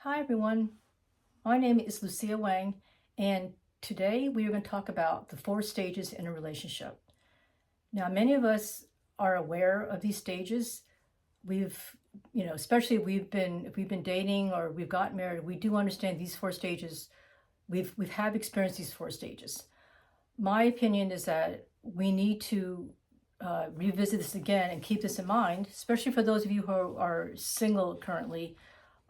Hi everyone, my name is Lucia Wang, and today we are going to talk about the 4 stages in a relationship. Now, many of us are aware of these stages. We've, especially if we've been dating or we've gotten married, we do understand these 4 stages. We've have experienced these 4 stages. My opinion is that we need to revisit this again and keep this in mind, especially for those of you who are single currently.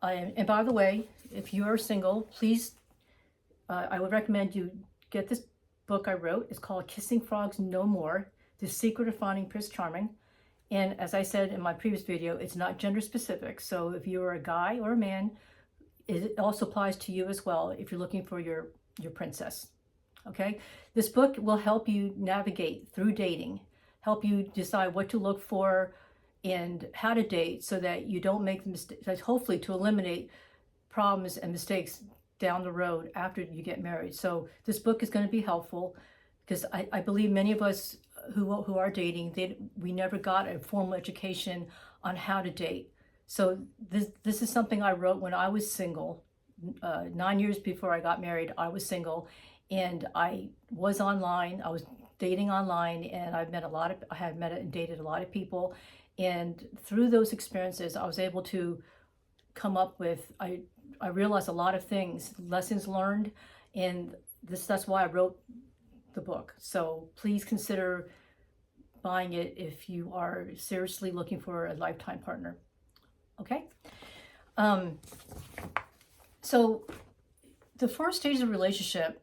And by the way, if you are single, please, I would recommend you get this book I wrote. It's called Kissing Frogs No More, The Secret of Finding Prince Charming. And as I said in my previous video, it's not gender specific. So if you're a guy or a man, it also applies to you as well if you're looking for your princess. Okay? This book will help you navigate through dating, help you decide what to look for and how to date so that you don't make the mistakes, hopefully to eliminate problems and mistakes down the road after you get married. So this book is going to be helpful because I believe many of us who are dating, we never got a formal education on how to date. So this is something I wrote when I was single. 9 years before I got married, I was single, and I was online. I was dating online, and I have met and dated a lot of people. And through those experiences, I was able to come up with, I realized a lot of things, lessons learned, and that's why I wrote the book. So please consider buying it if you are seriously looking for a lifetime partner. Okay? So the 4 stages of a relationship,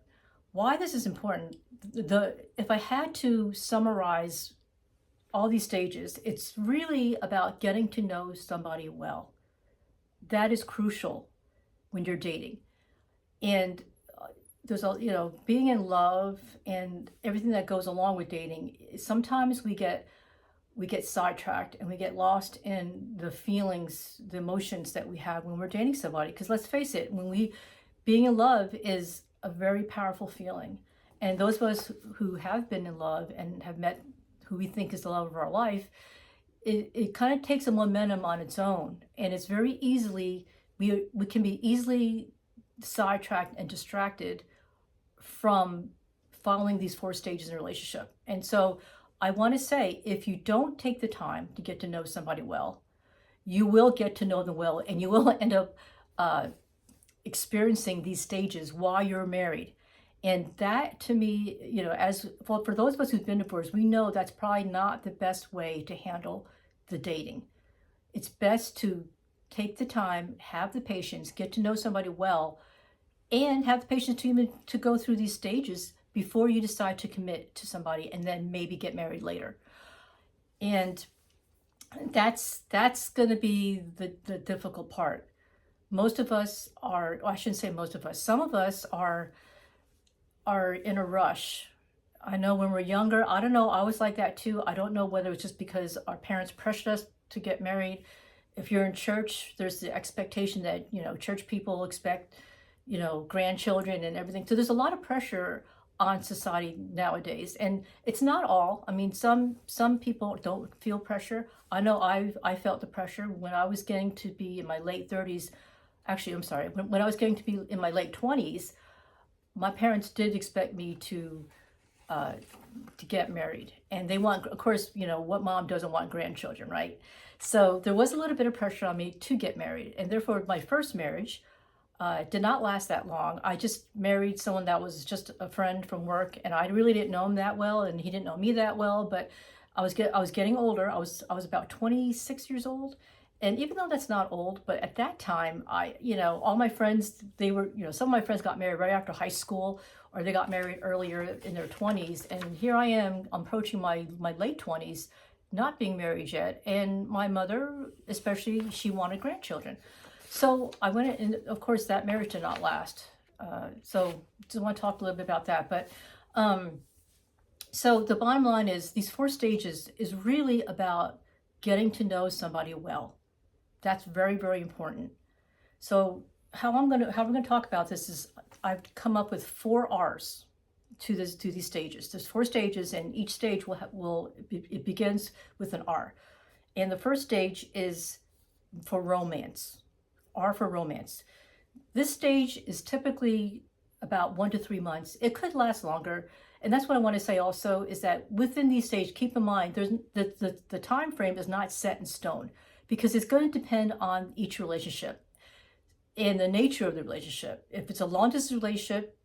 why this is important, if I had to summarize all these stages, it's really about getting to know somebody well. That is crucial when you're dating. And there's being in love and everything that goes along with dating. Sometimes we get sidetracked and we get lost in the feelings, the emotions that we have when we're dating somebody. Because let's face it, being in love is a very powerful feeling. And those of us who have been in love and have met who we think is the love of our life, it kind of takes a momentum on its own. And it's very easily, we can be easily sidetracked and distracted from following these 4 stages in a relationship. And so I want to say, if you don't take the time to get to know somebody well, you will get to know them well, and you will end up experiencing these stages while you're married. And that, to me, for those of us who've been divorced, we know that's probably not the best way to handle the dating. It's best to take the time, have the patience, get to know somebody well, and have the patience to go through these stages before you decide to commit to somebody and then maybe get married later. And that's going to be the difficult part. Most of us are, I shouldn't say most of us, some of us are in a rush. I know when we're younger, I don't know, I was like that too. I don't know whether it's just because our parents pressured us to get married. If you're in church, there's the expectation that, church people expect, grandchildren and everything. So there's a lot of pressure on society nowadays. And it's not all. I mean, some people don't feel pressure. I know I felt the pressure when I was getting to be in my late 30s. Actually, I'm sorry, when I was getting to be in my late 20s, my parents did expect me to get married, and they want, of course, what mom doesn't want grandchildren, right? So there was a little bit of pressure on me to get married, and therefore my first marriage did not last that long. I just married someone that was just a friend from work, and I really didn't know him that well, and he didn't know me that well. But I was getting older. I was about 26 years old. And even though that's not old, but at that time, all my friends, they were, some of my friends got married right after high school, or they got married earlier in their 20s. And here I am approaching my late 20s, not being married yet. And my mother, especially, she wanted grandchildren. So I went, and of course that marriage did not last. So just want to talk a little bit about that. But so the bottom line is these 4 stages is really about getting to know somebody well. That's very, very important. So how we're going to talk about this is I've come up with 4 R's to these stages. There's 4 stages, and each stage it begins with an R. And the first stage is for romance. R for romance. This stage is typically about 1 to 3 months. It could last longer. And that's what I want to say also is that within these stages, keep in mind, there's the time frame is not set in stone because it's going to depend on each relationship and the nature of the relationship. If it's a long distance relationship,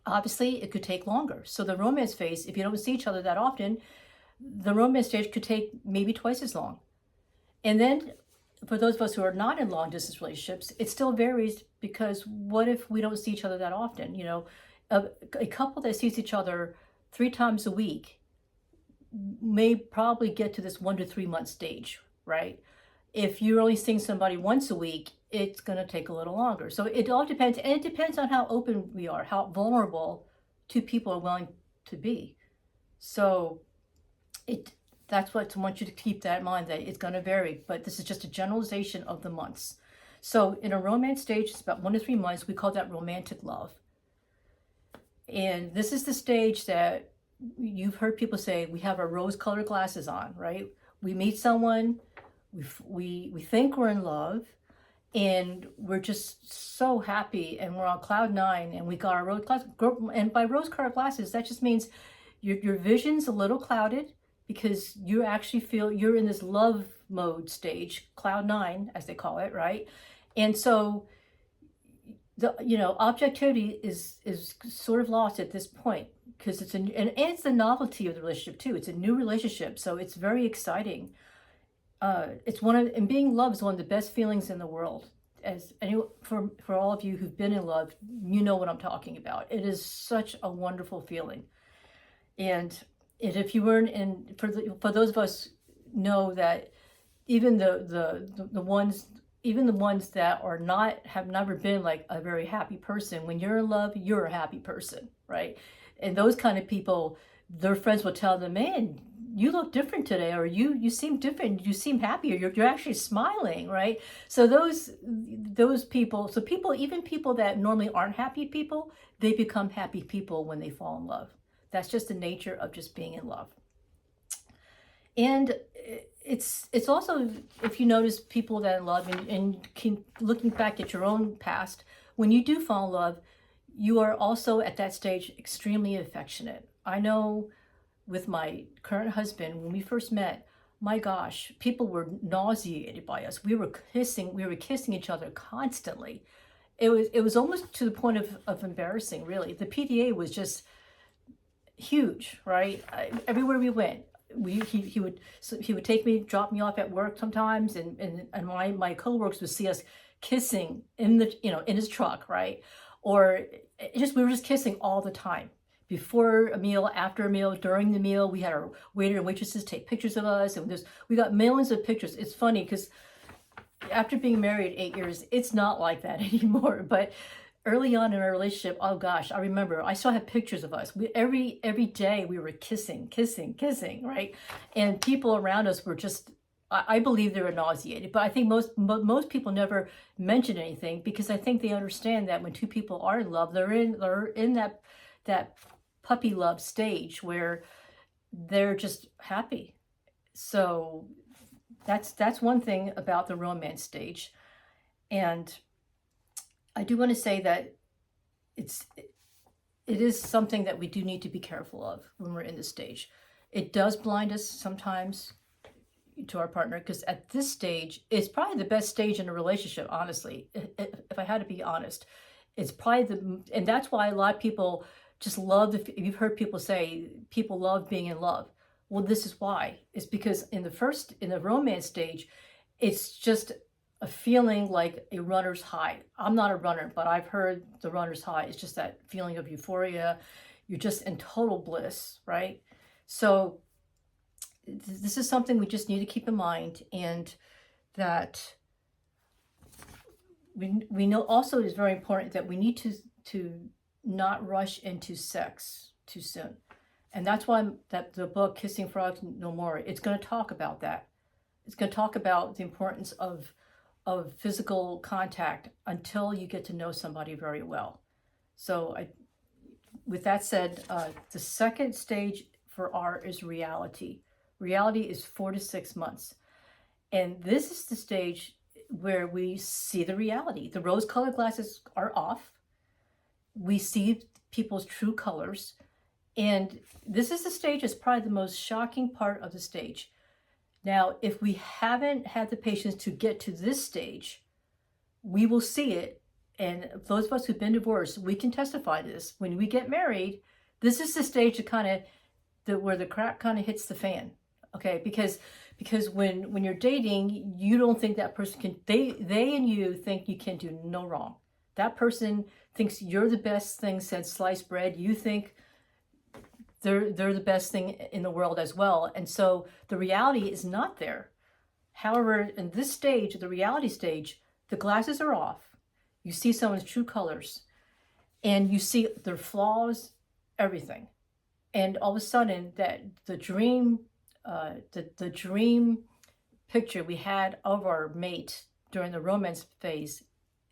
obviously it could take longer. So the romance phase, if you don't see each other that often, the romance stage could take maybe twice as long. And then for those of us who are not in long distance relationships, it still varies because what if we don't see each other that often? You know, a couple that sees each other 3 times a week may probably get to this 1 to 3 month stage, right? If you're only seeing somebody once a week, it's going to take a little longer. So it all depends, and it depends on how open we are, how vulnerable two people are willing to be. So that's what I want you to keep that in mind, that it's going to vary, but this is just a generalization of the months. So in a romance stage, it's about 1 to 3 months. We call that romantic love. And this is the stage that you've heard people say, we have our rose-colored glasses on, right? We meet someone, we think we're in love, and we're just so happy, and we're on cloud nine, and we got our rose glasses. And by rose-colored glasses, that just means your vision's a little clouded because you actually feel you're in this love mode stage, cloud nine, as they call it, right? And so objectivity is sort of lost at this point because and it's the novelty of the relationship too. It's a new relationship, so it's very exciting. And being loved is one of the best feelings in the world. For all of you who've been in love, you know what I'm talking about. It is such a wonderful feeling. And if you weren't for those of us know that even the ones that have never been like a very happy person, when you're in love, you're a happy person, right? And those kind of people, their friends will tell them, man, you look different today, or you seem different, you seem happier, you're actually smiling, right? So those people, even people that normally aren't happy people, they become happy people when they fall in love. That's just the nature of just being in love. And it's also, if you notice people that are in love and looking back at your own past, when you do fall in love, you are also at that stage extremely affectionate. I know with my current husband, when we first met, my gosh, people were nauseated by us. We were kissing each other constantly. It was almost to the point of embarrassing, really. The PDA was just huge, right? Everywhere we went, he would take me, drop me off at work sometimes, and my coworkers would see us kissing in his truck, right? Or we were just kissing all the time. Before a meal, after a meal, during the meal, we had our waiter and waitresses take pictures of us, and we got millions of pictures. It's funny because after being married 8 years, it's not like that anymore. But early on in our relationship, oh gosh, I remember I still have pictures of us. Every day we were kissing, right? And people around us were just, I believe they were nauseated. But I think most people never mention anything because I think they understand that when two people are in love, they're in that puppy love stage where they're just happy. So that's one thing about the romance stage. And I do want to say that it is something that we do need to be careful of when we're in this stage. It does blind us sometimes to our partner because at this stage, it's probably the best stage in a relationship, honestly. If I had to be honest, it's probably and that's why a lot of people just love you've heard people say people love being in love. Well, this is why. It's because in the romance stage, it's just a feeling like a runner's high. I'm not a runner, but I've heard the runner's high. It's just that feeling of euphoria. You're just in total bliss, right? So this is something we just need to keep in mind, and that we know also is very important that we need to not rush into sex too soon. And that's why that the book Kissing Frogs No More, it's going to talk about that. It's going to talk about the importance of physical contact until you get to know somebody very well. So with that said, the second stage for R is reality. Reality is 4 to 6 months. And this is the stage, where we see the reality. The rose-colored glasses are off. We see people's true colors. And this is the stage that's probably the most shocking part of the stage. Now, if we haven't had the patience to get to this stage, we will see it. And those of us who've been divorced, we can testify to this. When we get married, this is the stage where the crap kind of hits the fan. Okay, because when you're dating, you don't think that person can, they and you think you can do no wrong. That person thinks you're the best thing since sliced bread. You think they're the best thing in the world as well. And so the reality is not there. However, in this stage, the reality stage, the glasses are off. You see someone's true colors and you see their flaws, everything. And all of a sudden that the dream picture we had of our mate during the romance phase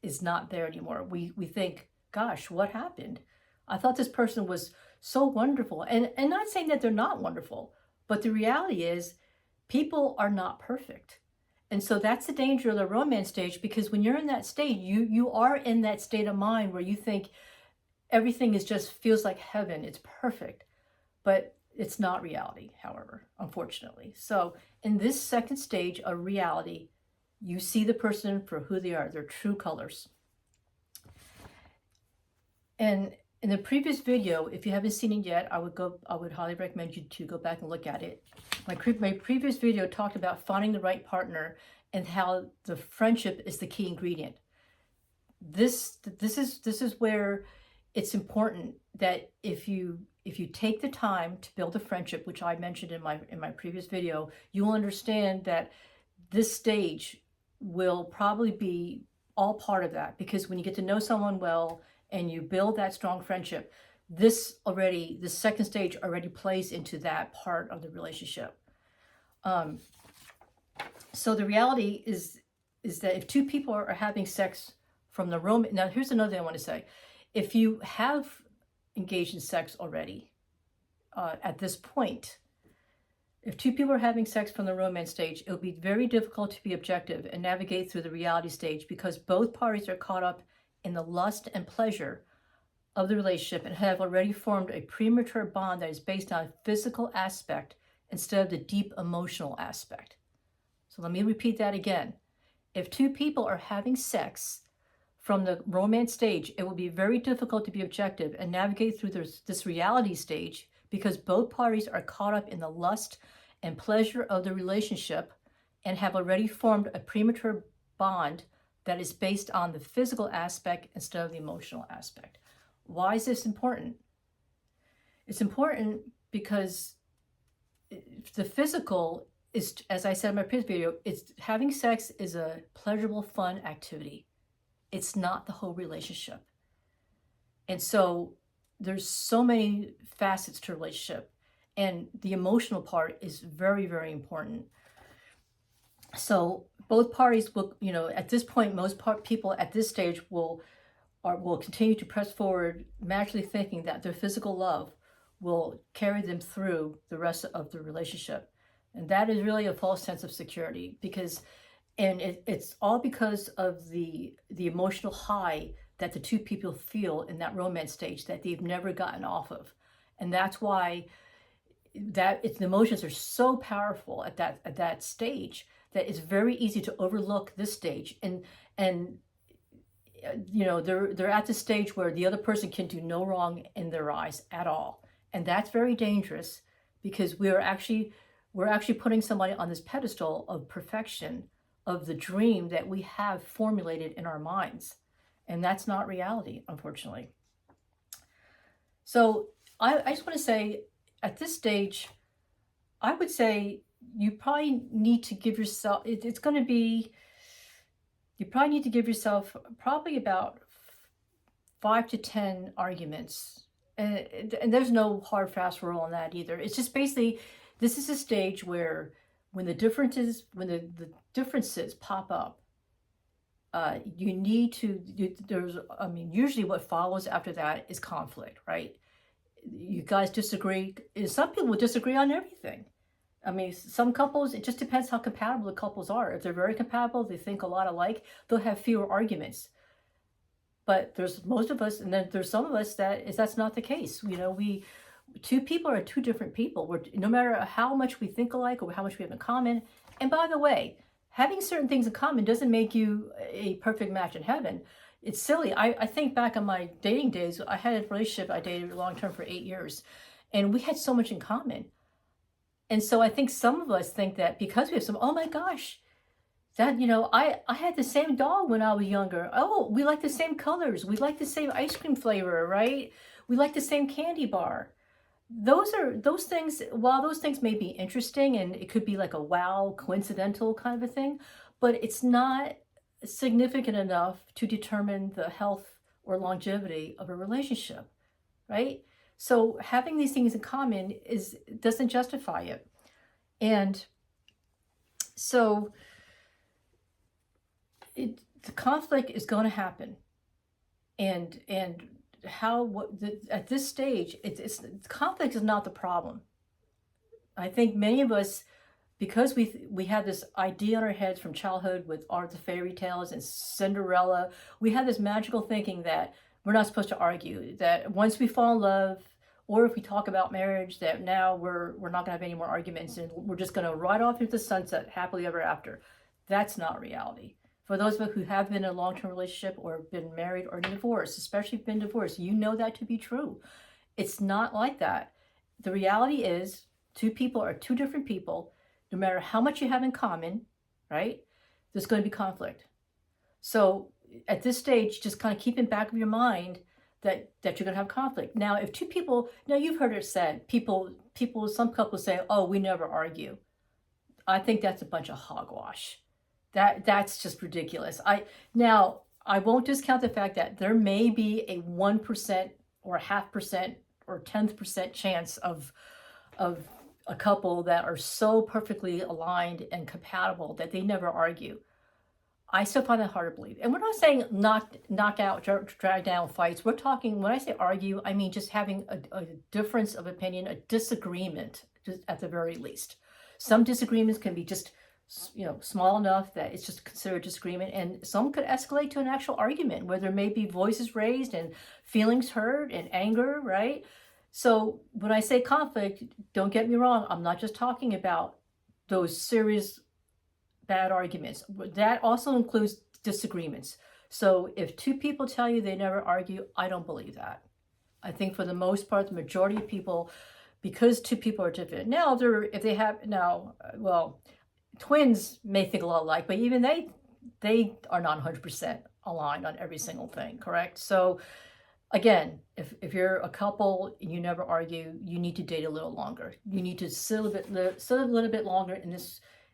is not there anymore. We think, gosh, what happened? I thought this person was so wonderful. And not saying that they're not wonderful, but the reality is people are not perfect. And so that's the danger of the romance stage, because when you're in that state, you are in that state of mind where you think everything is just feels like heaven. It's perfect, but it's not reality, however, unfortunately. So in this second stage of reality, you see the person for who they are, their true colors. And in the previous video, if you haven't seen it yet, I would highly recommend you to go back and look at it. My previous video talked about finding the right partner and how the friendship is the key ingredient. This is where it's important that if you take the time to build a friendship, which I mentioned in my previous video, you will understand that this stage will probably be all part of that, because when you get to know someone well and you build that strong friendship, this second stage already plays into that part of the relationship. So the reality is that if two people are having sex from the romance, now here's another thing I want to say. If you have engaged in sex already, at this point, if two people are having sex from the romance stage, it will be very difficult to be objective and navigate through the reality stage, because both parties are caught up in the lust and pleasure of the relationship and have already formed a premature bond that is based on physical aspect instead of the deep emotional aspect. So let me repeat that again. If two people are having sex from the romance stage, it will be very difficult to be objective and navigate through this reality stage, because both parties are caught up in the lust and pleasure of the relationship and have already formed a premature bond that is based on the physical aspect instead of the emotional aspect. Why is this important? It's important because the physical is, as I said in my previous video, it's having sex is a pleasurable, fun activity. It's not the whole relationship. And so there's so many facets to a relationship, and the emotional part is very, very important. So both parties will, at this point, most people at this stage will continue to press forward, naturally thinking that their physical love will carry them through the rest of the relationship. And that is really a false sense of security, because, and it's all because of the emotional high that the two people feel in that romance stage that they've never gotten off of. And that's why the emotions are so powerful at that stage that it's very easy to overlook this stage. And they're at the stage where the other person can do no wrong in their eyes at all. And that's very dangerous, because we're actually putting somebody on this pedestal of perfection, of the dream that we have formulated in our minds. And that's not reality, unfortunately. So I just want to say, at this stage, I would say you probably need to give yourself, you probably need to give yourself probably about 5 to 10 arguments. And there's no hard, fast rule on that either. It's just basically, this is a stage where when the differences pop up, you need to, usually what follows after that is conflict, right? You guys disagree. Some people disagree on everything. I mean, some couples, it just depends how compatible the couples are. If they're very compatible, they think a lot alike, they'll have fewer arguments. But there's most of us, and then there's some of us that's not the case. You know, two people are two different people. No matter how much we think alike or how much we have in common. And by the way, having certain things in common doesn't make you a perfect match in heaven. It's silly. I think back on my dating days. I had a relationship I dated long term for 8 years, and we had so much in common. And so I think some of us think that because we have some, oh my gosh, that, you know, I had the same dog when I was younger. Oh, we like the same colors. We like the same ice cream flavor, right? We like the same candy bar. Those things, while those things may be interesting and it could be like a wow, coincidental kind of a thing, but it's not significant enough to determine the health or longevity of a relationship, right? So having these things in common doesn't justify it. And so the conflict is going to happen. And at this stage, conflict is not the problem. I think many of us, because we have this idea in our heads from childhood with the fairy tales and Cinderella, we have this magical thinking that we're not supposed to argue, that once we fall in love, or if we talk about marriage, that now we're not going to have any more arguments and we're just going to ride off into the sunset happily ever after. That's not reality. For those of us who have been in a long-term relationship or been married or divorced, especially been divorced, you know that to be true. It's not like that. The reality is two people are two different people. No matter how much you have in common, right, there's going to be conflict. So at this stage, just kind of keep in back of your mind that you're going to have conflict. Now, if two people, now you've heard it said, some couples say, oh, we never argue. I think that's a bunch of hogwash. That's just ridiculous. I won't discount the fact that there may be a 1% or 0.5% or 10% chance of a couple that are so perfectly aligned and compatible that they never argue. I still find that hard to believe. And we're not saying knock out, drag down fights. We're talking, when I say argue, I mean just having a difference of opinion, a disagreement, just at the very least. Some disagreements can be just, you know, small enough that it's just considered disagreement, and some could escalate to an actual argument where there may be voices raised and feelings hurt and anger, right? So when I say conflict, don't get me wrong, I'm not just talking about those serious bad arguments. That also includes disagreements. So if two people tell you they never argue, I don't believe that. I think for the most part, the majority of people, because two people are different. Now, twins may think a lot alike, but even they are not 100% aligned on every single thing, correct? So again, if you're a couple and you never argue, you need to date a little longer. You need to sit a little bit longer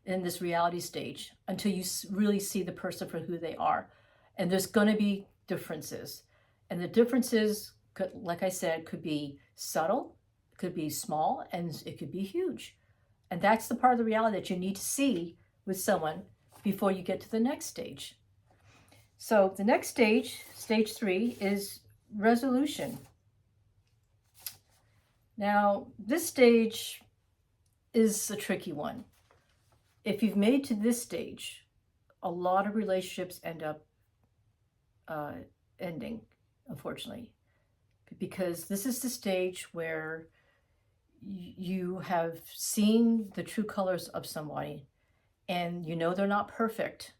in this reality stage until you really see the person for who they are. And there's going to be differences. And the differences, like I said, could be subtle, could be small, and it could be huge. And that's the part of the reality that you need to see with someone before you get to the next stage. So the next stage, stage 3, is resolution. Now, this stage is a tricky one. If you've made to this stage, a lot of relationships end up ending, unfortunately, because this is the stage where you have seen the true colors of somebody and you know they're not perfect.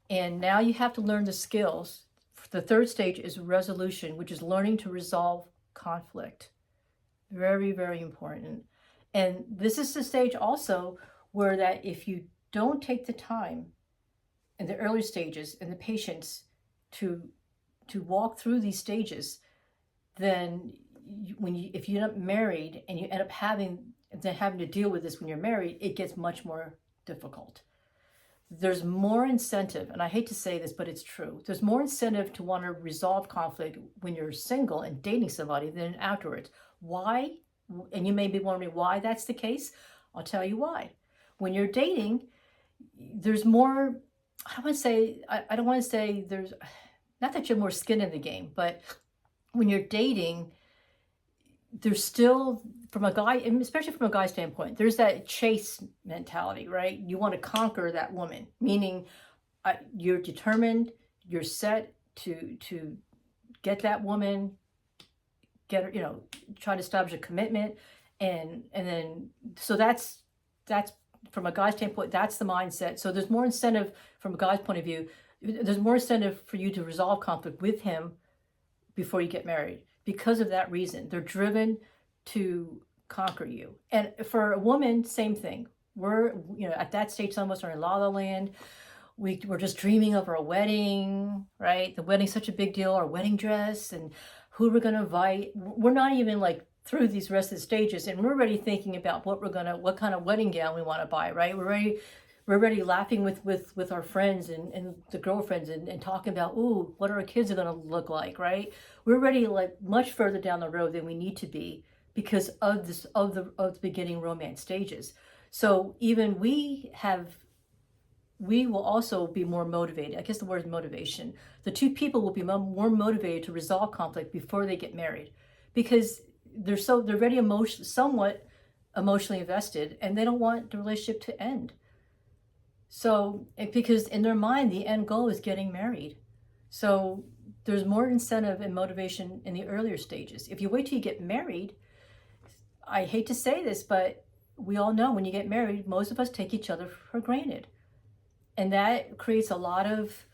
And now you have to learn the skills. The third stage is resolution, which is learning to resolve conflict. Very, very important. And this is the stage also where that if you don't take the time in the early stages and the patience to walk through these stages, then if you're not married and you end up having to deal with this when you're married, it gets much more difficult. There's more incentive, and I hate to say this, but it's true. There's more incentive to want to resolve conflict when you're single and dating somebody than afterwards. Why? And you may be wondering why that's the case. I'll tell you why. When you're dating, there's more, I don't want to say there's, not that you have more skin in the game, but when you're dating, there's still, from a guy, and especially from a guy standpoint, there's that chase mentality, right? You want to conquer that woman, meaning you're determined, you're set to get that woman, get her, try to establish a commitment, and then so that's from a guy's standpoint, that's the mindset. So there's more incentive from a guy's point of view. There's more incentive for you to resolve conflict with him before you get married because of that reason. They're driven to conquer you. And for a woman, same thing. We're, at that stage, some of us are in la la land. We're just dreaming of our wedding, right? The wedding's such a big deal, our wedding dress, and who we're going to invite. We're not even like through these rest of the stages, and we're already thinking about what kind of wedding gown we want to buy, right? We're already laughing with our friends and the girlfriends and talking about, ooh, what our kids are going to look like, right? We're already like much further down the road than we need to be because of the beginning romance stages. So even we will also be more motivated. I guess the word is motivation. The two people will be more motivated to resolve conflict before they get married because they're already somewhat emotionally invested, and they don't want the relationship to end. So, because in their mind, the end goal is getting married. So there's more incentive and motivation in the earlier stages. If you wait till you get married, I hate to say this, but we all know when you get married, most of us take each other for granted. And that creates a lot of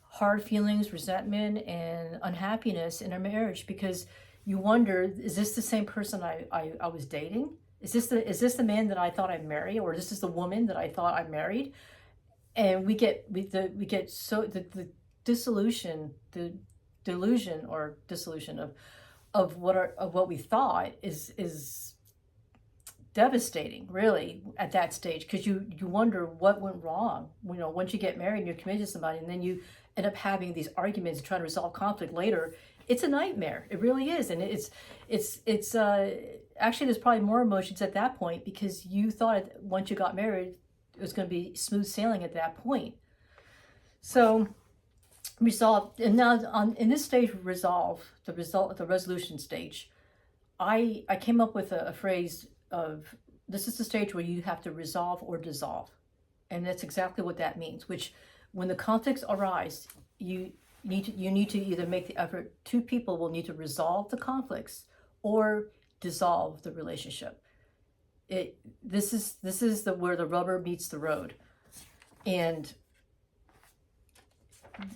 hard feelings, resentment, and unhappiness in our marriage because you wonder, is this the same person I was dating? Is this the man that I thought I'd marry, or this is the woman that I thought I married? And we get so the delusion of what we thought is devastating, really, at that stage, because you wonder what went wrong. Once you get married and you're committed to somebody, and then you end up having these arguments trying to resolve conflict later. It's a nightmare. It really is, and it's actually there's probably more emotions at that point because you thought once you got married it was going to be smooth sailing at that point. So resolve, and now in this stage, the resolution stage, I came up with a phrase of, this is the stage where you have to resolve or dissolve, and that's exactly what that means. Which, when the conflicts arise, you need to either make the effort. Two people will need to resolve the conflicts or dissolve the relationship. This is where the rubber meets the road, and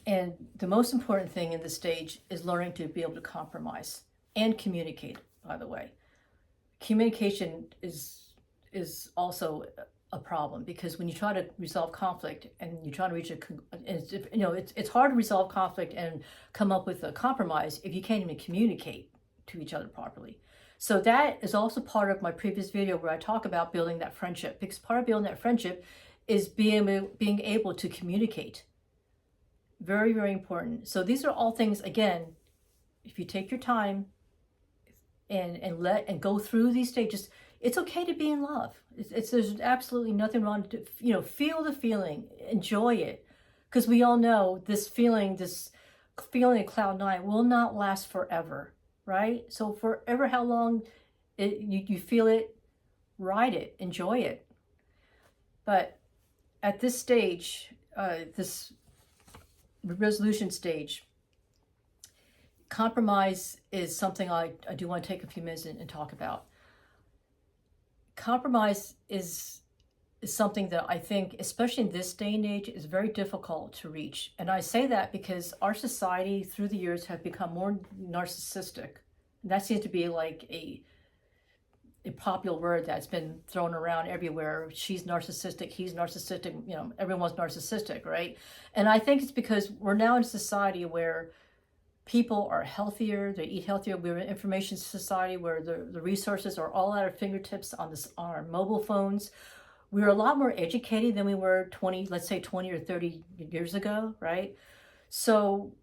the most important thing in this stage is learning to be able to compromise and communicate. By the way, communication is also a problem because when you try to resolve conflict and you try to reach it's hard to resolve conflict and come up with a compromise if you can't even communicate to each other properly. So that is also part of my previous video where I talk about building that friendship, because part of building that friendship is being able to communicate. Very, very important. So these are all things, again, if you take your time and go through these stages, it's okay to be in love. There's absolutely nothing wrong to, feel the feeling, enjoy it, because we all know this feeling of cloud nine will not last forever, right? So forever, how long you feel it, ride it, enjoy it. But at this stage, this resolution stage, compromise is something I do want to take a few minutes and talk about. Compromise is something that I think, especially in this day and age, is very difficult to reach. And I say that because our society through the years have become more narcissistic. And that seems to be like a popular word that's been thrown around everywhere. She's narcissistic, he's narcissistic, everyone's narcissistic, right? And I think it's because we're now in a society where people are healthier, they eat healthier. We're in an information society where the resources are all at our fingertips on our mobile phones. We're a lot more educated than we were 20 or 30 years ago, right? So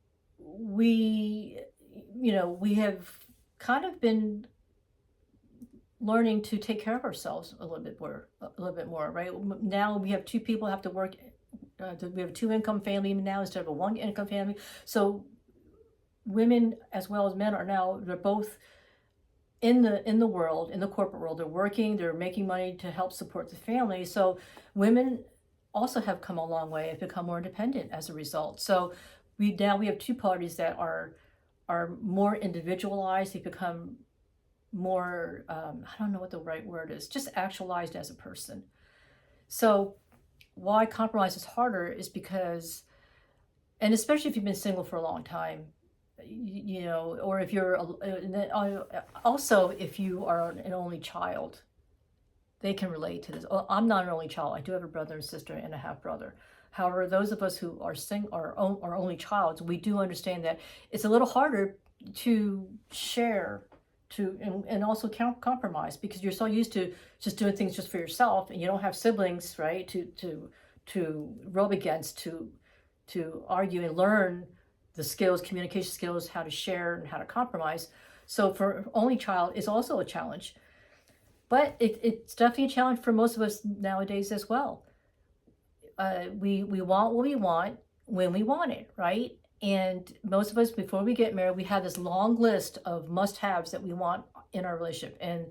we have kind of been learning to take care of ourselves a little bit more, right? Now we have two people have to work. We have a 2-income family now instead of a 1-income family. So women as well as men they're both in the world, in the corporate world. They're working, they're making money to help support the family. So women also have come a long way and become more independent as a result. So we have two parties that are more individualized. They become more I don't know what the right word is, just actualized as a person. So why compromise is harder is because, and especially if you've been single for a long time, you know, or if you're also if you are an only child, they can relate to this. Oh, I'm not an only child. I do have a brother and sister and a half brother. However, those of us who are are only childs, we do understand that it's a little harder to share, and also compromise, because you're so used to just doing things just for yourself, and you don't have siblings, right? To rub against, to argue and learn the skills, communication skills, how to share and how to compromise. So for only child is also a challenge, but it's definitely a challenge for most of us nowadays as well. We want what we want when we want it, right? And most of us, before we get married, we have this long list of must-haves that we want in our relationship, and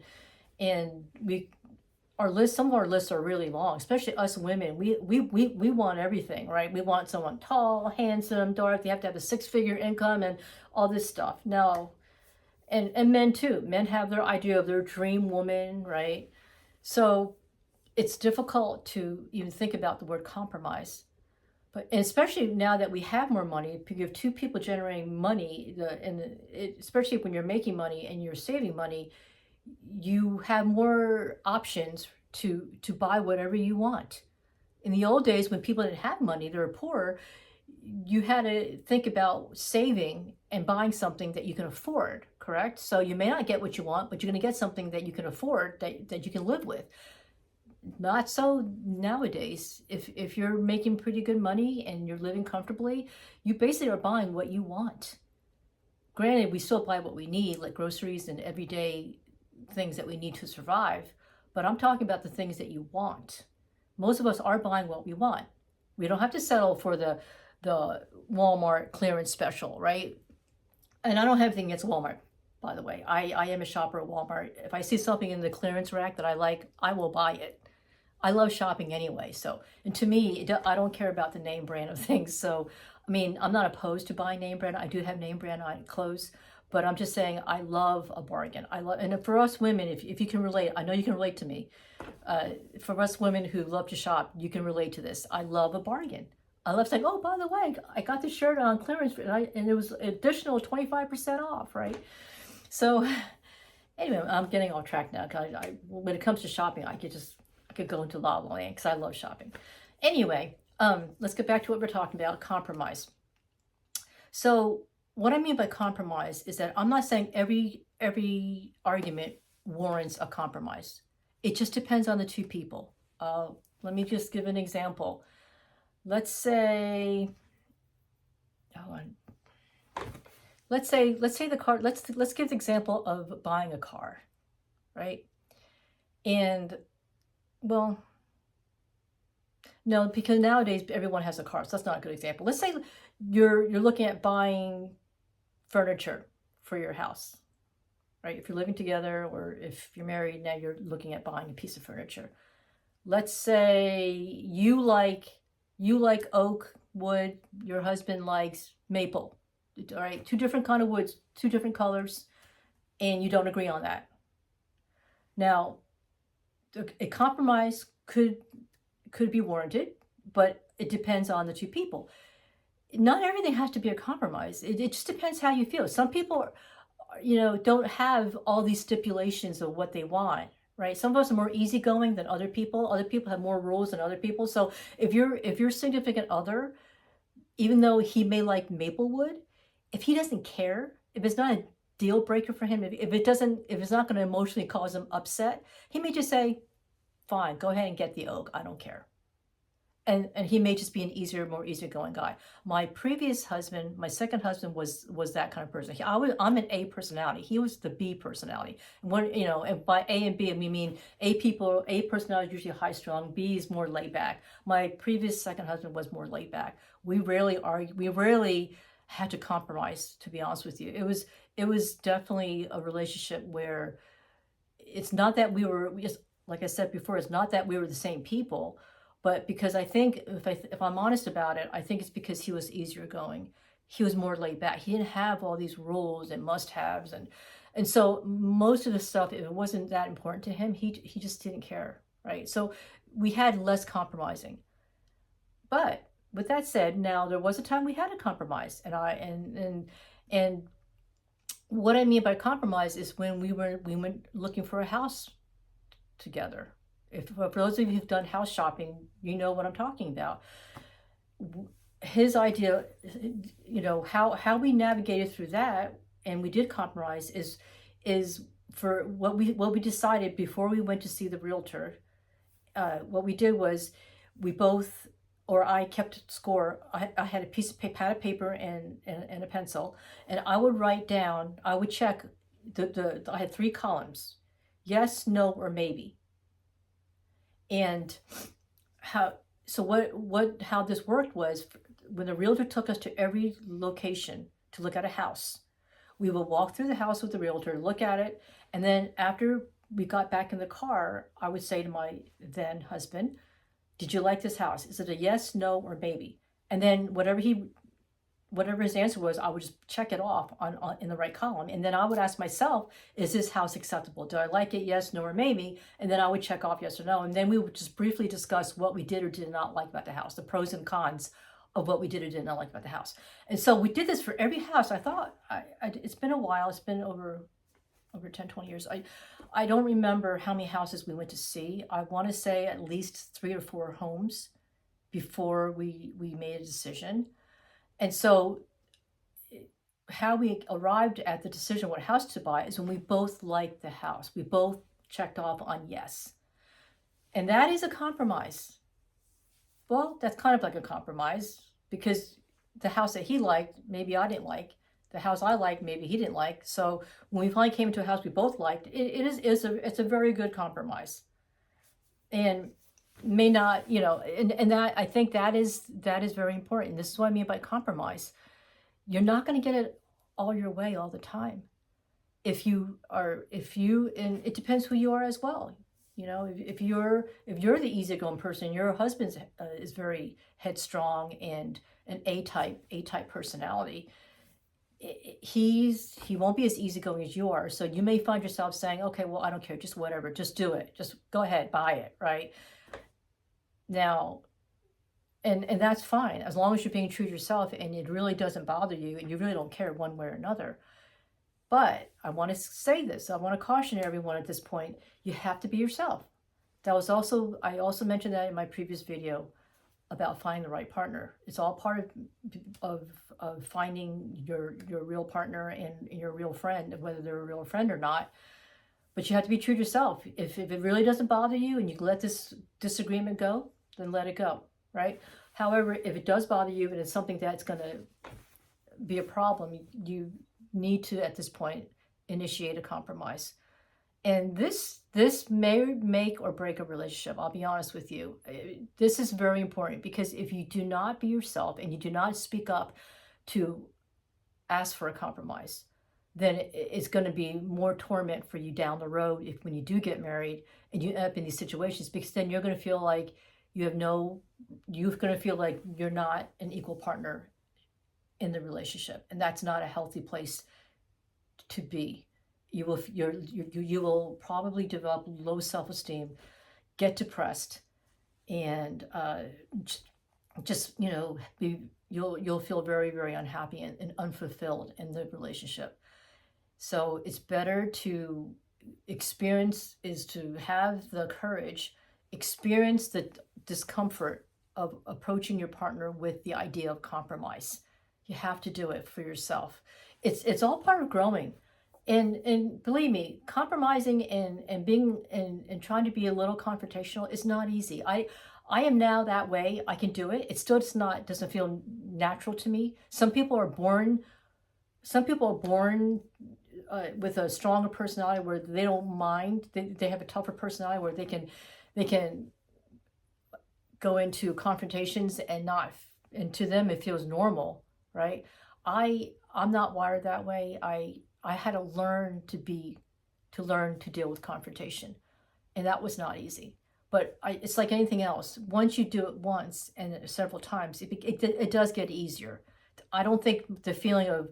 some of our lists are really long, especially us women. We want everything, right? We want someone tall, handsome, dark. They have to have a six-figure income and all this stuff. Now, and men too. Men have their idea of their dream woman, right? So it's difficult to even think about the word compromise. But especially now that we have more money, if you have two people generating money, especially when you're making money and you're saving money, you have more options to buy whatever you want. In the old days, when people didn't have money, they were poor, you had to think about saving and buying something that you can afford, correct? So you may not get what you want, but you're going to get something that you can afford, that you can live with. Not so nowadays. If you're making pretty good money and you're living comfortably, you basically are buying what you want. Granted, we still buy what we need, like groceries and everyday things that we need to survive, but I'm talking about the things that you want. Most of us are buying what we want. We don't have to settle for the Walmart clearance special, right? And I don't have anything against Walmart, by the way. I am a shopper at Walmart. If I see something in the clearance rack that I like, I will buy it. I love shopping anyway. So, and to me, I don't care about the name brand of things. So, I mean, I'm not opposed to buying name brand. I do have name brand on clothes, but I'm just saying I love a bargain. And for us women, if you can relate, I know you can relate to me. For us women who love to shop, you can relate to this. I love a bargain. I love saying, oh, by the way, I got this shirt on clearance, and it was additional 25% off, right? So, anyway, I'm getting off track now, because when it comes to shopping, I could go into La La Land because I love shopping. Anyway, let's get back to what we're talking about, compromise. So what I mean by compromise is that I'm not saying every argument warrants a compromise. It just depends on the two people. Let me just give an example. Let's say, hold on. Let's say the car. Let's give the example of buying a car, right? And well, no, because nowadays everyone has a car, so that's not a good example. Let's say you're looking at buying furniture for your house, right? If you're living together, or if you're married, now you're looking at buying a piece of furniture. Let's say you like oak wood, your husband likes maple. All right, two different kind of woods, two different colors, and you don't agree on that. Now, a compromise could be warranted, but it depends on the two people. Not everything has to be a compromise. It just depends how you feel. Some people, don't have all these stipulations of what they want, right? Some of us are more easygoing than other people. Other people have more rules than other people. So if your significant other, even though he may like Maplewood, if he doesn't care, if it's not a deal breaker for him, if it's not going to emotionally cause him upset, he may just say, fine, go ahead and get the oak. I don't care. And he may just be an more easygoing guy. My previous husband, my second husband, was that kind of person. I'm an A personality. He was the B personality. And by A and B, we mean A personality is usually high strung. B is more laid back. My previous second husband was more laid back. We rarely argue. We rarely had to compromise, to be honest with you. It was definitely a relationship where it's not that like I said before, it's not that we were the same people, but because I think if I'm honest about it, I think it's because he was easier going. He was more laid back. He didn't have all these rules and must-haves, and so most of the stuff, if it wasn't that important to him, he just didn't care, right? So we had less compromising. But with that said, now there was a time we had to compromise, and what I mean by compromise is when we went looking for a house together. If for those of you who've done house shopping, you know what I'm talking about. His idea, how we navigated through that, and we did compromise, is for what we decided before we went to see the realtor. What we did was we both, or I kept score. I had a piece of pad of paper and a pencil, and I would write down. I would check I had 3 columns: yes, no, or maybe. And how this worked was when the realtor took us to every location to look at a house, we would walk through the house with the realtor, look at it, and then after we got back in the car, I would say to my then husband, "Did you like this house? Is it a yes, no, or maybe?" And then whatever his answer was, I would just check it off on in the right column. And then I would ask myself, is this house acceptable? Do I like it? Yes, no, or maybe? And then I would check off yes or no. And then we would just briefly discuss what we did or did not like about the house, the pros and cons of what we did or did not like about the house. And so we did this for every house. I thought, it's been a while. It's been over 10, 20 years. I don't remember how many houses we went to see. I want to say at least 3 or 4 homes before we made a decision. And so how we arrived at the decision what house to buy is when we both liked the house. We both checked off on yes. And that is a compromise. Well, that's kind of like a compromise, because the house that he liked, maybe I didn't like. The house I liked, maybe he didn't like. So when we finally came to a house we both liked, it's a very good compromise. And may not, and that, I think that is very important. This is what I mean by compromise. You're not going to get it all your way all the time. And it depends who you are as well. If you're the easygoing person, your husband is very headstrong and an A-type personality, he won't be as easygoing as you are. So you may find yourself saying, okay, well, I don't care, just whatever, just do it, just go ahead, buy it, right? Now, and that's fine, as long as you're being true to yourself and it really doesn't bother you and you really don't care one way or another. But I want to say this, I want to caution everyone at this point, you have to be yourself. I also mentioned that in my previous video about finding the right partner. It's all part of finding your real partner and your real friend, whether they're a real friend or not. But you have to be true to yourself. If it really doesn't bother you and you let this disagreement go, then let it go, right? However, if it does bother you and it's something that's going to be a problem, you need to, at this point, initiate a compromise. And this may make or break a relationship. I'll be honest with you. This is very important, because if you do not be yourself and you do not speak up to ask for a compromise, then it's going to be more torment for you down the road when you do get married and you end up in these situations, because then you're going to feel like you're going to feel like you're not an equal partner in the relationship, and that's not a healthy place to be. You will probably develop low self-esteem, get depressed, and you'll feel very, very unhappy and unfulfilled in the relationship. So it's better to have the courage, experience the discomfort of approaching your partner with the idea of compromise. You have to do it for yourself. It's all part of growing. And believe me, compromising and being and trying to be a little confrontational is not easy. I am now that way. I can do it. It still doesn't feel natural to me. Some people are born with a stronger personality where they don't mind. They have a tougher personality where they can go into confrontations and to them it feels normal, right? I'm not wired that way. I had to learn to deal with confrontation, and that was not easy. But it's like anything else. Once you do it once and several times, it does get easier. I don't think the feeling of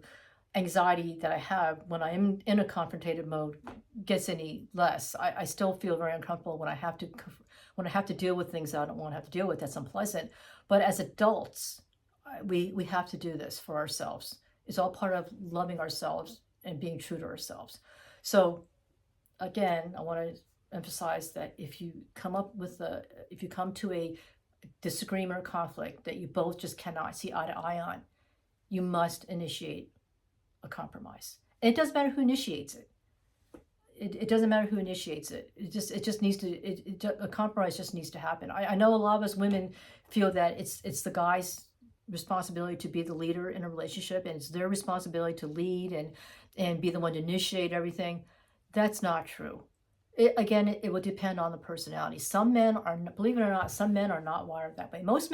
anxiety that I have when I'm in a confrontative mode gets any less. I still feel very uncomfortable when I have to deal with things I don't want to have to deal with. That's unpleasant. But as adults, we have to do this for ourselves. It's all part of loving ourselves and being true to ourselves. So again, I want to emphasize that if you come to a disagreement or conflict that you both just cannot see eye to eye on, you must initiate a compromise. And it doesn't matter who initiates it. It doesn't matter who initiates it. It just needs to, a compromise just needs to happen. I know a lot of us women feel that it's the guy's responsibility to be the leader in a relationship, and it's their responsibility to lead and be the one to initiate everything. That's not true. It will depend on the personality. Some men are, believe it or not, some men are not wired that way. Most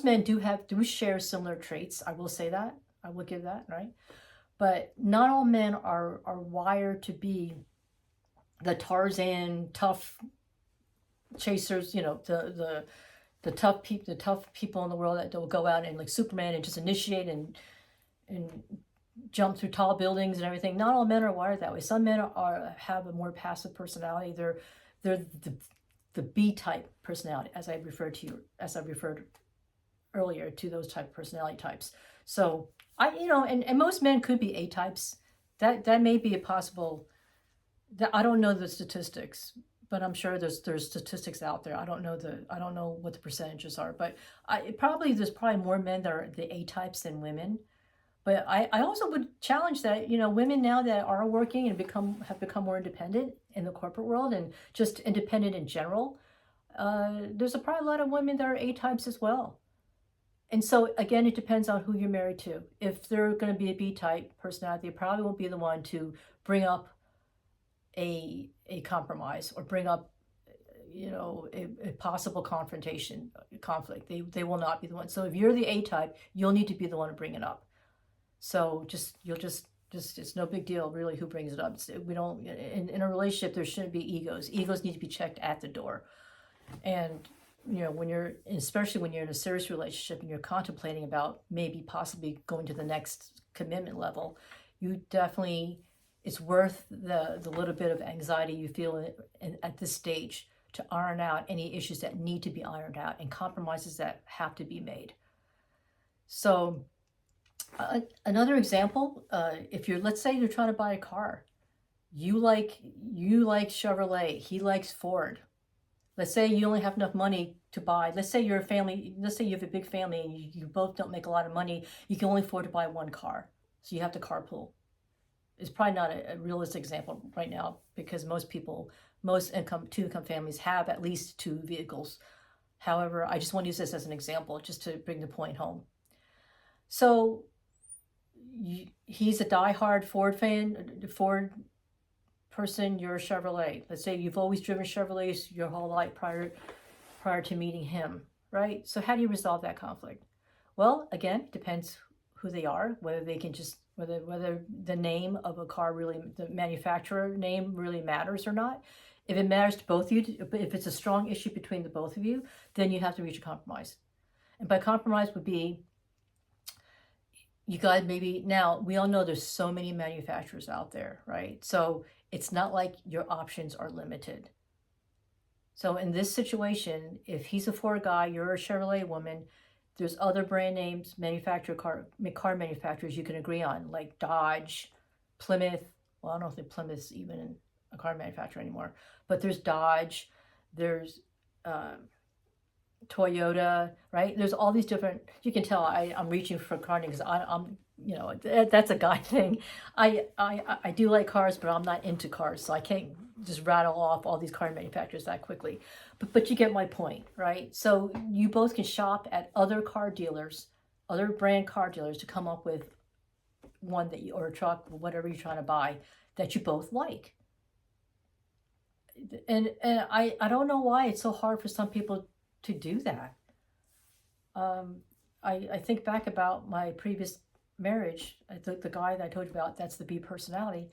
men do share similar traits. I will say that. I will give that, right? But not all men are wired to be the Tarzan tough chasers, the tough people in the world that will go out and like Superman and just initiate and jump through tall buildings and everything. Not all men are wired that way. Some men have a more passive personality. They're the B type personality, as I referred earlier to those type of personality types. So and most men could be A types. That may be a possible. I don't know the statistics, but I'm sure there's statistics out there. I don't know what the percentages are, but there's probably more men that are the A types than women. But I also would challenge that, women now that are working and have become more independent in the corporate world and just independent in general, there's probably a lot of women that are A types as well. And so again, it depends on who you're married to. If they're going to be a B type personality, they probably won't be the one to bring up a compromise or bring up a possible conflict. They will not be the one. So if you're the A type, you'll need to be the one to bring it up. So it's no big deal really who brings it up. We don't, in a relationship, there shouldn't be egos. Egos need to be checked at the door. And especially when you're in a serious relationship and you're contemplating about maybe possibly going to the next commitment level, it's worth the little bit of anxiety you feel at this stage to iron out any issues that need to be ironed out and compromises that have to be made. So another example, let's say you're trying to buy a car, you like Chevrolet, he likes Ford. Let's say you only have enough money to buy. Let's say you have a big family and you both don't make a lot of money. You can only afford to buy one car, so you have to carpool. It's probably not a realistic example right now because most two-income families have at least two vehicles. However, I just want to use this as an example just to bring the point home. So he's a diehard Ford Ford person, you're a Chevrolet. Let's say you've always driven Chevrolets your whole life prior to meeting him, right? So how do you resolve that conflict? Well, again, it depends who they are, whether the name of a car the manufacturer name really matters or not. If it matters to both of you, if it's a strong issue between the both of you, then you have to reach a compromise. And by compromise would be, you guys now, we all know there's so many manufacturers out there, right? So it's not like your options are limited. So in this situation, if he's a Ford guy, you're a Chevrolet woman, there's other brand names, car manufacturers you can agree on, like Dodge, Plymouth. Well, I don't think Plymouth's even a car manufacturer anymore, but there's Dodge, there's Toyota, right? There's all these different, you can tell I'm reaching for car names because I'm that's a guy thing. I do like cars, but I'm not into cars, so I can't just rattle off all these car manufacturers that quickly. But you get my point, right? So you both can shop at other brand car dealers to come up with one or a truck, whatever you're trying to buy, that you both like. And I don't know why it's so hard for some people to do that. I think back about my previous marriage, the guy that I told you about, that's the B personality,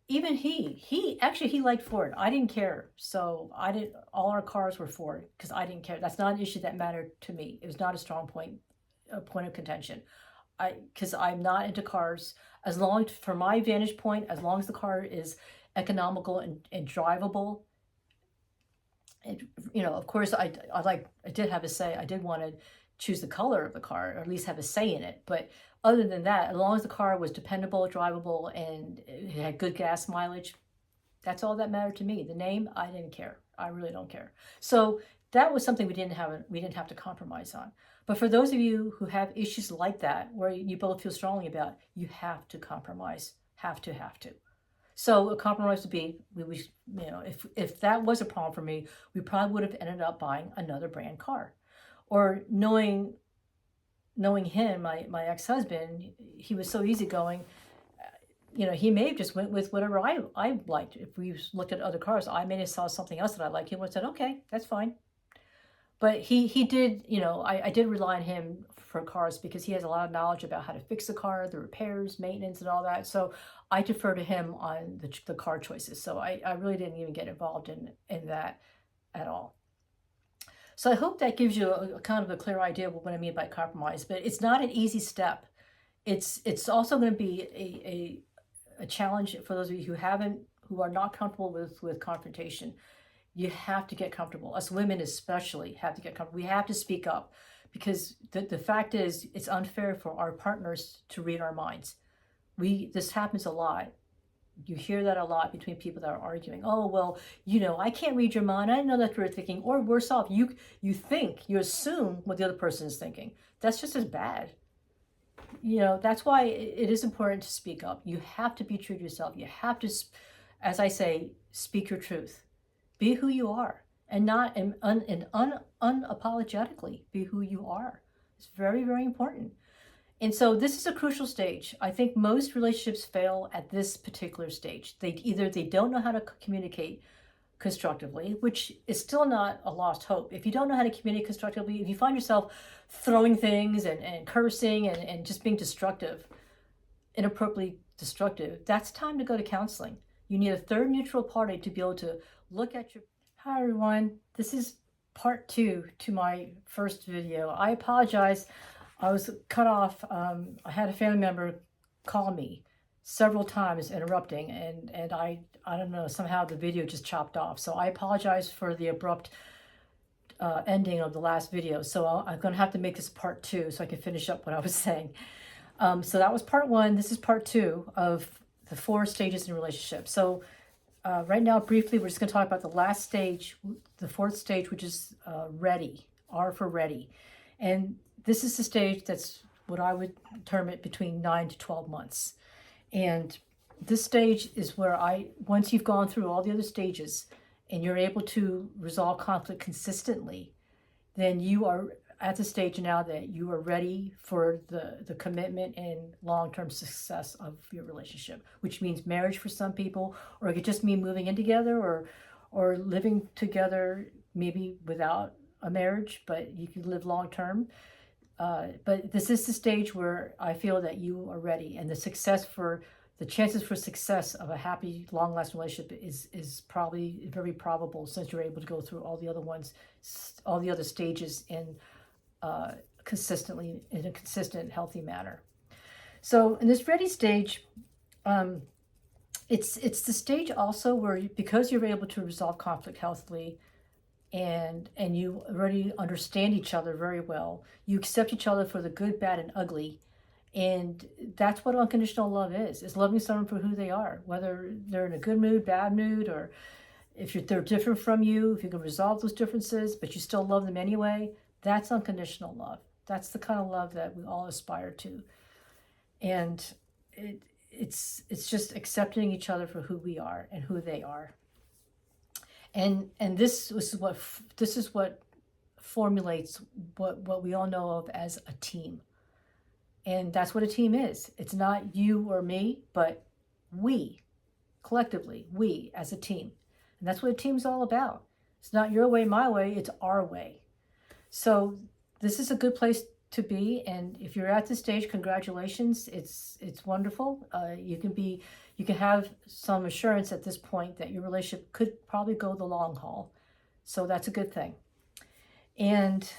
even he actually, he liked Ford. I didn't care. So I didn't, all our cars were Ford because I didn't care. That's not an issue that mattered to me. It was not a strong point, a point of contention. Because I'm not into cars. As long, from my vantage point, as long as the car is economical and drivable, and, you know, of course, I did have a say. I did want to choose the color of the car, or at least have a say in it. But other than that, as long as the car was dependable, drivable, and it had good gas mileage, that's all that mattered to me. The name, I didn't care. I really don't care. So that was something we didn't have to compromise on. But for those of you who have issues like that, where you both feel strongly about, you have to compromise. Have to. So a compromise would be, you know, if that was a problem for me, we probably would have ended up buying another brand car. Or knowing him, my ex-husband, he was so easygoing, you know, he may have just went with whatever I liked. If we looked at other cars, I may have saw something else that I liked. He would have said, okay, that's fine. But he did, you know, I did rely on him for cars because he has a lot of knowledge about how to fix the car, the repairs, maintenance, and all that. So I defer to him on the car choices. So I really didn't even get involved in that at all. So I hope that gives you a kind of a clear idea of what I mean by compromise. But it's not an easy step. It's also going to be a challenge for those of you who are not comfortable with confrontation. You have to get comfortable. Us women especially have to get comfortable. We have to speak up, because the fact is, it's unfair for our partners to read our minds. This happens a lot. You hear that a lot between people that are arguing. Oh, well, you know, I can't read your mind. I didn't know that you were thinking. Or worse off, you assume what the other person is thinking. That's just as bad. You know, that's why it is important to speak up. You have to be true to yourself. You have to, as I say, speak your truth. Be who you are, and unapologetically be who you are. It's very, very important. And so this is a crucial stage. I think most relationships fail at this particular stage. They don't know how to communicate constructively, which is still not a lost hope. If you don't know how to communicate constructively, if you find yourself throwing things and cursing and just being destructive, inappropriately destructive, that's time to go to counseling. You need a third neutral party to be able to look at your... Hi everyone, this is part 2 to my first video. I apologize. I was cut off. I had a family member call me several times interrupting, and I don't know, somehow the video just chopped off. So I apologize for the abrupt ending of the last video. So I'm going to have to make this part 2 so I can finish up what I was saying. So that was part 1. This is part 2 of the 4 stages in a relationship. So right now, briefly, we're just going to talk about the last stage, the 4th stage, which is ready, R for ready. And this is the stage that's what I would term it between 9 to 12 months. And this stage is where once you've gone through all the other stages and you're able to resolve conflict consistently, then you are at the stage now that you are ready for the commitment and long-term success of your relationship, which means marriage for some people, or it could just mean moving in together or living together, maybe without a marriage, but you can live long-term. But this is the stage where I feel that you are ready, and the chances for success of a happy, long-lasting relationship is probably very probable, since you're able to go through all the other stages in a consistent, healthy manner. So in this ready stage, it's the stage also where because you're able to resolve conflict healthily, and you already understand each other very well, you accept each other for the good, bad, and ugly. And that's what unconditional love is loving someone for who they are, whether they're in a good mood, bad mood, or if they're different from you, if you can resolve those differences, but you still love them anyway. That's unconditional love. That's the kind of love that we all aspire to. And it's just accepting each other for who we are and who they are. And this is what formulates what we all know of as a team. And that's what a team is. It's not you or me, but we, collectively, we as a team. And that's what a team's all about. It's not your way, my way, it's our way. So this is a good place to be. And if you're at this stage, congratulations. It's wonderful. You can have some assurance at this point that your relationship could probably go the long haul. So that's a good thing. And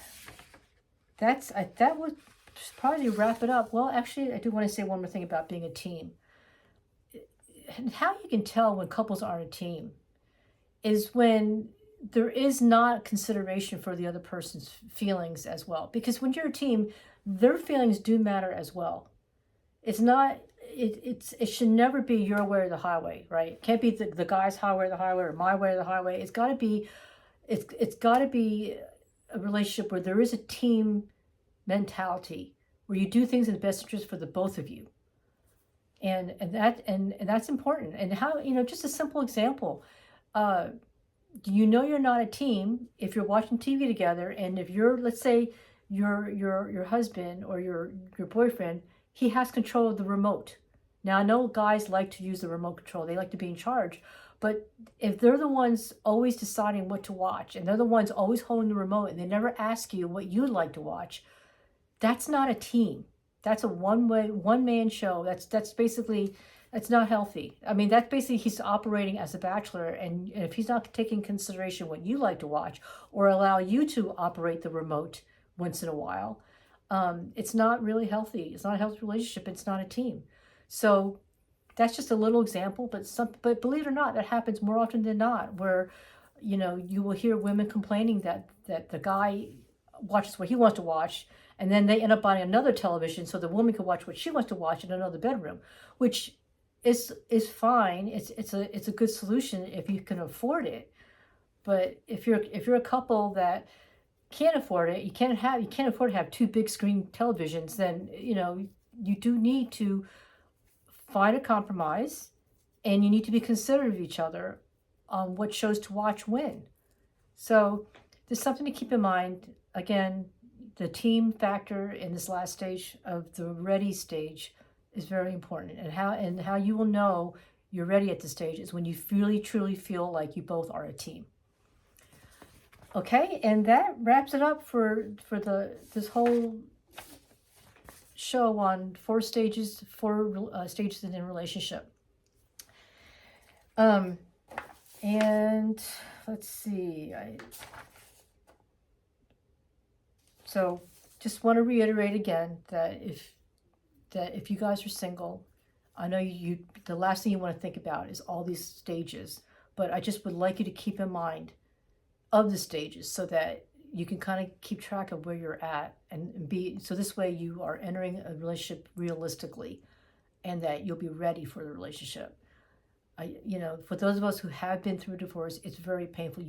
that would probably wrap it up. Well, actually, I do want to say one more thing about being a team. And how you can tell when couples aren't a team is when there is not consideration for the other person's feelings as well. Because when you're a team, their feelings do matter as well. It's not, it should never be your way or the highway, right? It can't be the guy's highway or the highway or my way or the highway. It's got to be a relationship where there is a team mentality, where you do things in the best interest for the both of you. And that's important. And how, just a simple example, you're not a team if you're watching TV together, and if you're, let's say, your husband or your boyfriend, he has control of the remote. Now, I know guys like to use the remote control. They like to be in charge. But if they're the ones always deciding what to watch, and they're the ones always holding the remote, and they never ask you what you'd like to watch, that's not a team. That's a one-man show. That's not healthy. I mean, that's basically he's operating as a bachelor, and if he's not taking consideration what you like to watch or allow you to operate the remote once in a while, it's not really healthy. It's not a healthy relationship. It's not a team. So that's just a little example, but believe it or not, that happens more often than not, where, you will hear women complaining that the guy watches what he wants to watch, and then they end up buying another television so the woman can watch what she wants to watch in another bedroom, which is fine. It's a good solution if you can afford it. But if you're a couple that can't afford it, you can't afford to have two big screen televisions, then you do need to find a compromise, and you need to be considerate of each other on what shows to watch when. So there's something to keep in mind. Again, the team factor in this last stage of the ready stage is very important. And how you will know you're ready at this stage is when you really, truly feel like you both are a team. Okay, and that wraps it up for this whole show on four stages in a relationship. And let's see, so just want to reiterate again that if you guys are single, I know the last thing you want to think about is all these stages, but I just would like you to keep in mind of the stages so that you can kind of keep track of where you're at, and so this way you are entering a relationship realistically, and that you'll be ready for the relationship. For those of us who have been through a divorce, it's very painful.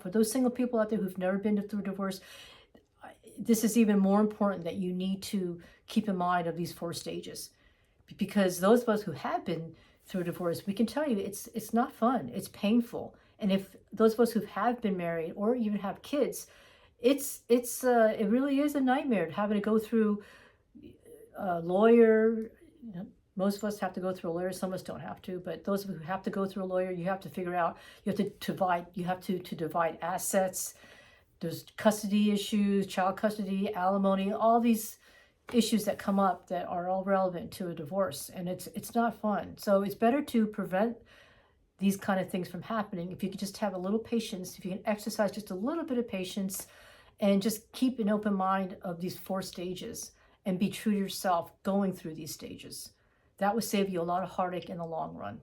For those single people out there who've never been through a divorce, this is even more important that you need to keep in mind of these four stages, because those of us who have been through a divorce, we can tell you it's not fun. It's painful. And if those of us who have been married or even have kids, it really is a nightmare having to go through a lawyer. Most of us have to go through a lawyer. Some of us don't have to, but those who have to go through a lawyer, you have to figure out. You have to divide assets. There's custody issues, child custody, alimony, all these issues that come up that are all relevant to a divorce, and it's not fun. So it's better to prevent these kind of things from happening if you can just have a little patience, if you can exercise just a little bit of patience, and just keep an open mind of these four stages and be true to yourself going through these stages. That will save you a lot of heartache in the long run.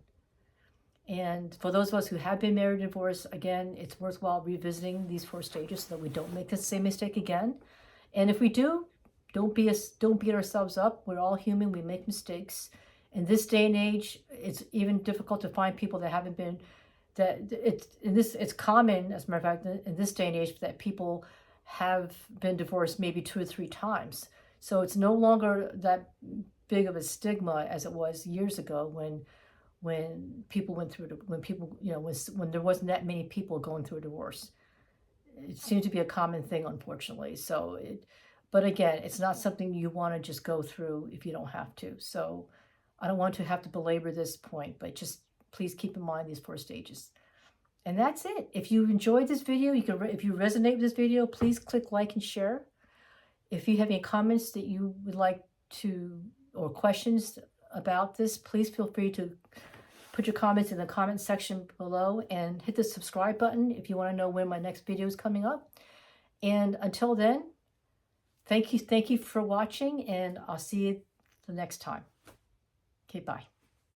And for those of us who have been married and divorced, again, it's worthwhile revisiting these four stages so that we don't make the same mistake again. And if we do, don't beat ourselves up. We're all human. We make mistakes. In this day and age, it's even difficult to find people that haven't been. It's common, as a matter of fact, in this day and age, that people have been divorced maybe 2 or 3 times. So it's no longer that big of a stigma as it was years ago when people went through when there wasn't that many people going through a divorce. It seems to be a common thing, unfortunately. But again, it's not something you want to just go through if you don't have to. So I don't want to have to belabor this point, but just please keep in mind these 4 stages. And that's it. If you enjoyed this video, if you resonate with this video, please click like and share. If you have any comments that you would like to, or questions about this, please feel free to put your comments in the comment section below, and hit the subscribe button if you want to know when my next video is coming up. And until then, thank you for watching, and I'll see you the next time. Okay, bye.